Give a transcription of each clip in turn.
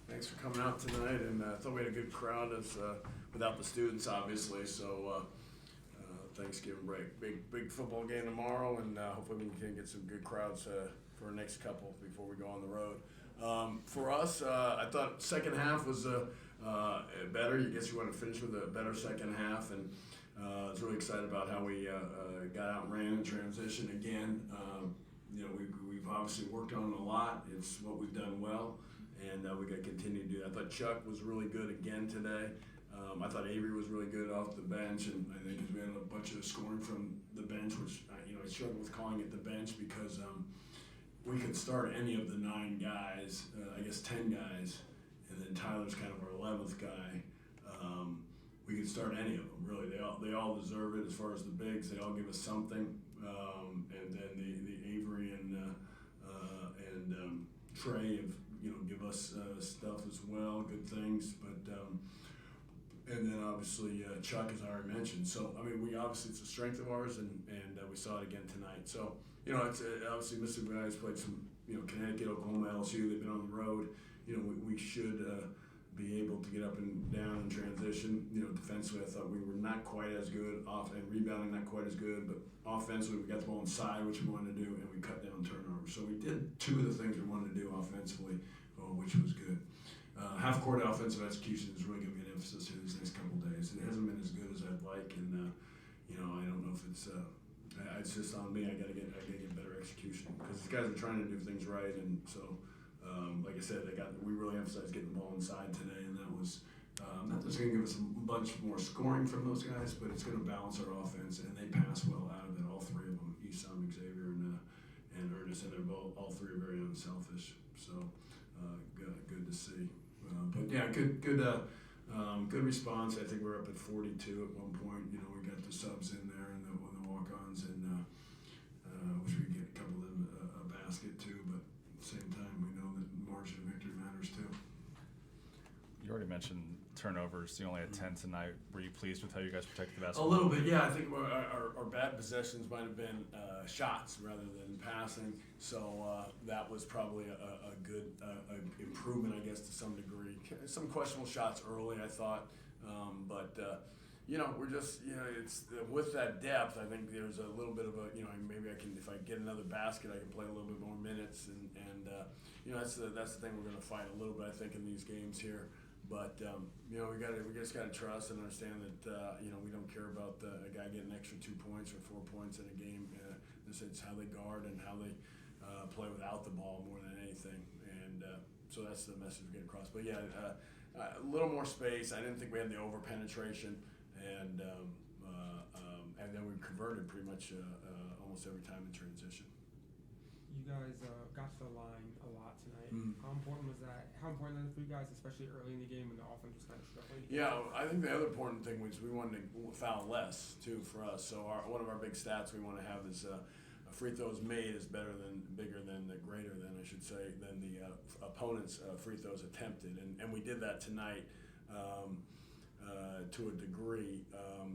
Thanks for coming out tonight, and I thought we had a good crowd without the students, obviously. So Thanksgiving break, big football game tomorrow, and hopefully we can get some good crowds for our next couple before we go on the road. For us, I thought second half was better. I guess you want to finish with a better second half, and I was really excited about how we got out and ran in transition again. We've obviously worked on it a lot. It's what we've done well, and we got to continue to do that. I thought Chuck was really good again today. I thought Avery was really good off the bench, and I think we had a bunch of scoring from the bench, which I struggle with calling it the bench because we could start any of the 9 guys, 10 guys, and then Tyler's kind of our 11th guy. We could start any of them, really. They all deserve it as far as the bigs. They all give us something, and then the Avery and Trey have give us stuff as well, good things, but. And then obviously Chuck, as I already mentioned. So it's a strength of ours, and we saw it again tonight. So it's obviously Mississippi guys played some Connecticut, Oklahoma, LSU. They've been on the road. We should be able to get up and down and transition. Defensively, I thought we were not quite as good. Off and rebounding, not quite as good. But offensively, we got the ball inside, which we wanted to do, and we cut down turnovers. So we did 2 of the things we wanted to do offensively, which was good. Half-court offensive execution is really going to be an emphasis here these next couple of days. It hasn't been as good as I'd like, and I don't know if it's just on me. I got to get better execution because these guys are trying to do things right, and so like I said, we really emphasized getting the ball inside today, and that was not just going to give us a bunch more scoring from those guys, but it's going to balance our offense, and they pass well out of it. All 3 of them, Esam, Xavier, and Ernest, and all 3 are very unselfish. So good to see. But yeah, good response. I think we're up at 42 at one point. We got the subs in there and the walk-ons, and wish we could get a couple of them a basket too. But at the same time, we know that margin of victory matters too. You already mentioned turnovers. You only had 10 tonight. Were you pleased with how you guys protected the basketball? A little bit, yeah. I think our bad possessions might have been shots rather than passing. So that was probably a good improvement, I guess, to some degree. Some questionable shots early, I thought. But we're just, it's with that depth, I think there's a little bit of a, maybe I can, if I get another basket, I can play a little bit more minutes. And that's the thing we're going to fight a little bit, I think, in these games here. But we just got to trust and understand that we don't care about a guy getting an extra 2 points or 4 points in a game. It's how they guard and how they play without the ball more than anything. And so that's the message we get across. But yeah, a little more space. I didn't think we had the over penetration, and then we converted pretty much almost every time in transition. You guys got to the line a lot tonight. Mm-hmm. How important was that? How important was it for you guys, especially early in the game when the offense was kind of struggling? Yeah, I think the other important thing was we wanted to foul less too for us. So one of our big stats we want to have is free throws made is greater than I should say than the opponent's free throws attempted, and we did that tonight to a degree.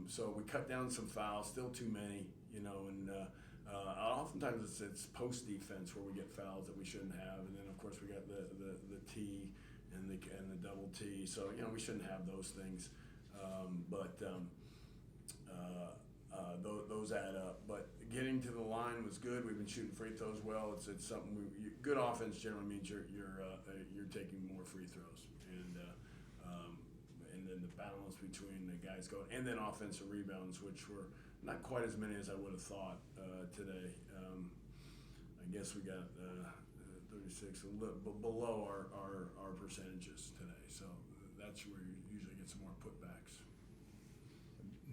So we cut down some fouls, still too many, and oftentimes it's post defense where we get fouls that we shouldn't have, and then of course we got the T and the double T. So we shouldn't have those things, but those add up. But getting to the line was good. We've been shooting free throws well. It's something good offense generally means you're taking more free throws, and then the balance between the guys going and then offensive rebounds, which were not quite as many as I would have thought today. I guess we got 36, below our percentages today. So that's where you usually get some more putbacks.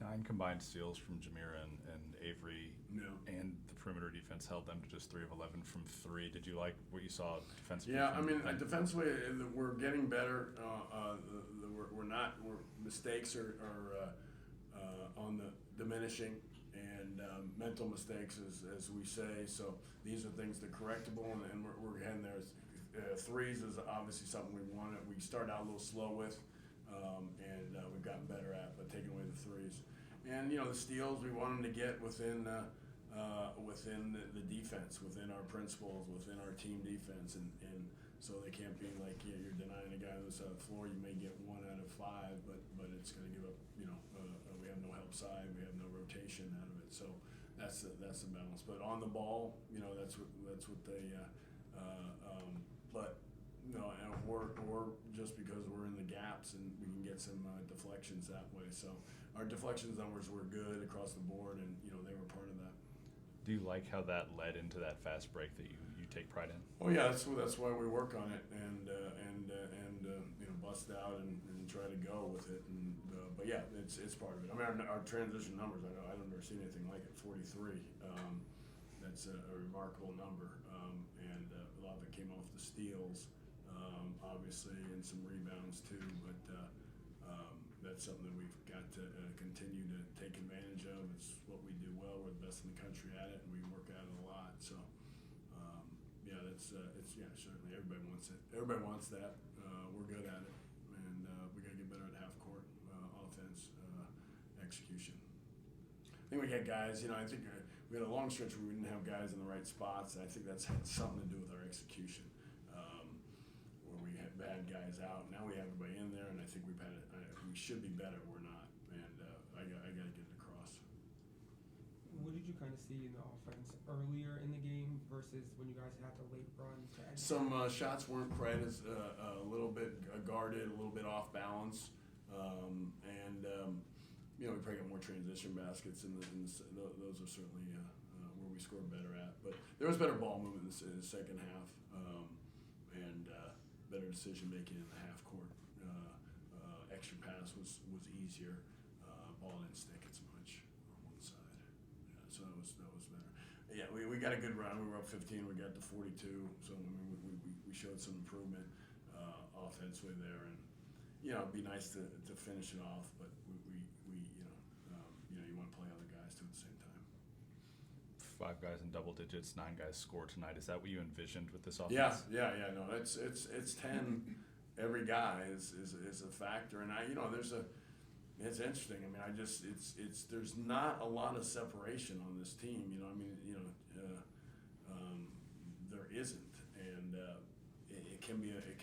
9 combined steals from Jameer and Avery, No. And the perimeter defense held them to just 3 of 11 from 3. Did you like what you saw defensively? Yeah, defensively we're getting better. Mistakes are on the diminishing, and mental mistakes, as we say. So these are things that are correctable, and we're getting there. Threes is obviously something we wanted. We started out a little slow with, and we've gotten better at, but taking away the threes. And the steals we want them to get within within the defense, within our principles, within our team defense, and so they can't be like, yeah, you're denying a guy on the side of the floor. You may get 1 out of 5, but it's going to give up. We have no help side, we have no rotation out of it. So that's the balance. But on the ball, that's what they. But no, and or just because we're in the gaps and we can get some deflections that way. So our deflections numbers were good across the board, and they were part of that. Do you like how that led into that fast break that you take pride in? Oh yeah, that's why we work on it and bust out and try to go with it. But yeah, it's part of it. I mean, our transition numbers. I've never seen anything like it. 43. That's a remarkable number, and a lot of it came off the steals, obviously, and some rebounds too. But that's something that we've got to continue to take advantage of. It's what we do well. We're the best in the country at it, and we work at it a lot. So, certainly everybody wants it. Everybody wants that. We're good at it, and we got to get better at half court offense execution. I think we had guys. I think we had a long stretch where we didn't have guys in the right spots. And I think that's had something to do with our execution, where we had bad guys out. Now we have everybody in there, and I think we should be better. We're not, and I got to get it across. What did you kind of see in the offense earlier in the game versus when you guys had the late run to end? Some shots weren't quite as a little bit guarded, a little bit off balance, we probably got more transition baskets, and those are certainly where we scored better at. But there was better ball movement in the second half, and better decision making in the half court. Extra pass was easier. Ball didn't stick as much on one side. Yeah, so that was better. Yeah, we got a good run. We were up 15. We got to 42. So we showed some improvement offensively there, and it'd be nice to finish it off, but we you want to play other guys too at the same time. 5 guys in double digits, 9 guys score tonight. Is that what you envisioned with this offense? Yeah. No, it's 10. Every guy is a factor, and it's interesting. I mean, there's not a lot of separation on this team. There isn't, and it can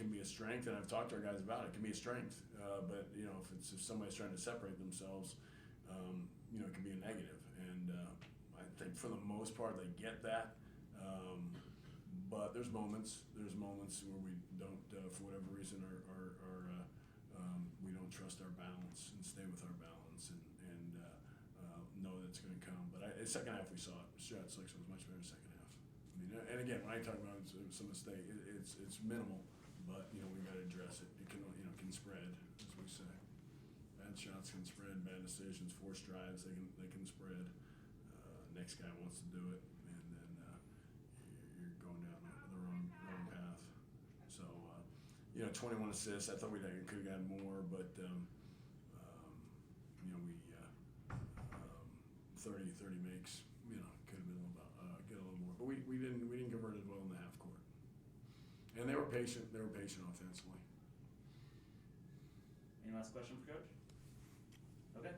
be a strength. And I've talked to our guys about it. It can be a strength, but if somebody's trying to separate themselves, it can be a negative. And I think for the most part they get that. But there's moments where we don't, for whatever reason, we don't trust our balance and stay with our balance and know that it's going to come. But the second half we saw it. Shot selection was much better in the second half. I mean, and again, when I talk about some mistake, it's minimal, but we got to address it. It can spread, as we say. Bad shots can spread. Bad decisions, forced drives, they can spread. Next guy wants to do it, and then you're going down the wrong path. So 21 assists. I thought we could have gotten more, but we 30 makes. Could have been get a little more, but we didn't convert it well in the half court. And they were patient. Offensively. Any last question for Coach? Okay.